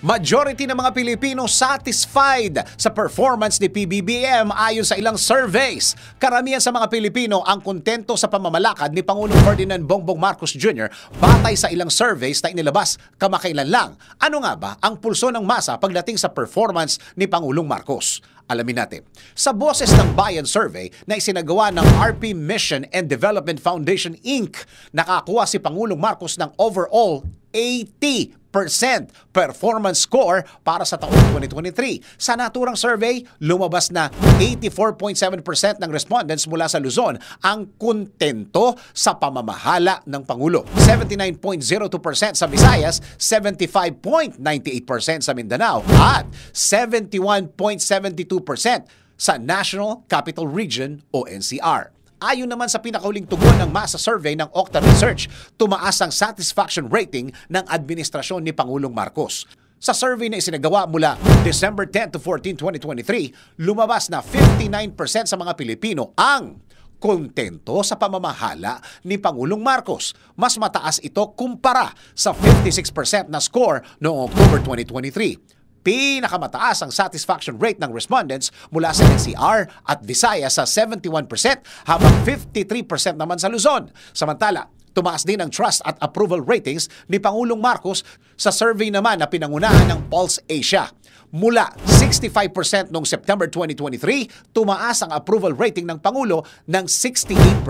Majority ng mga Pilipino satisfied sa performance ni PBBM ayon sa ilang surveys. Karamihan sa mga Pilipino ang kontento sa pamamalakad ni Pangulong Ferdinand Bongbong Marcos Jr. batay sa ilang surveys na inilabas kamakailan lang. Ano nga ba ang pulso ng masa pagdating sa performance ni Pangulong Marcos? Alamin natin. Sa Boses ng Bayan Survey na isinagawa ng RP Mission and Development Foundation Inc., nakakuha si Pangulong Marcos ng overall 80% performance score para sa taong 2023. Sa naturang survey, lumabas na 84.7% ng respondents mula sa Luzon ang kontento sa pamamahala ng Pangulo. 79.02% sa Visayas, 75.98% sa Mindanao at 71.72% sa National Capital Region o NCR. Ayon naman sa pinakahuling tugon ng masa survey ng Okta Research, tumaas ang satisfaction rating ng administrasyon ni Pangulong Marcos. Sa survey na isinagawa mula December 10 to 14, 2023, lumabas na 59% sa mga Pilipino ang kontento sa pamamahala ni Pangulong Marcos. Mas mataas ito kumpara sa 56% na score noong October 2023. Pinakamataas ang satisfaction rate ng respondents mula sa NCR at Visayas sa 71% habang 53% naman sa Luzon. Samantala, tumaas din ang trust at approval ratings ni Pangulong Marcos sa survey naman na pinangunahan ng Pulse Asia. Mula 65% noong September 2023, tumaas ang approval rating ng Pangulo ng 68%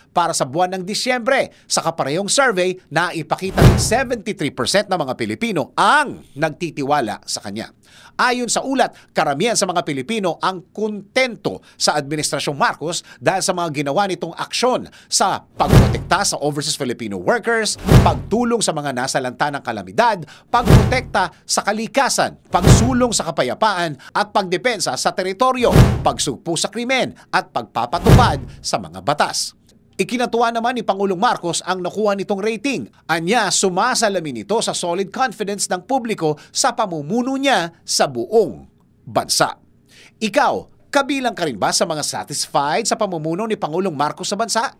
para sa buwan ng Disyembre. Sa kaparehong survey, naipakita rin 73% ng mga Pilipino ang nagtitiwala sa kanya. Ayon sa ulat, karamihan sa mga Pilipino ang kontento sa Administrasyong Marcos dahil sa mga ginawa nitong aksyon sa pagprotekta sa overseas Filipino workers, pagtulong sa mga nasalanta ng kalamidad, pagprotekta sa kalikasan, pagsulong sa kapayapaan at pagdepensa sa teritoryo, pagsugpo sa krimen at pagpapatupad sa mga batas. Ikinatuwa naman ni Pangulong Marcos ang nakuha nitong rating. Anya, sumasalamin ito sa solid confidence ng publiko sa pamumuno niya sa buong bansa. Ikaw, kabilang ka rin ba sa mga satisfied sa pamumuno ni Pangulong Marcos sa bansa?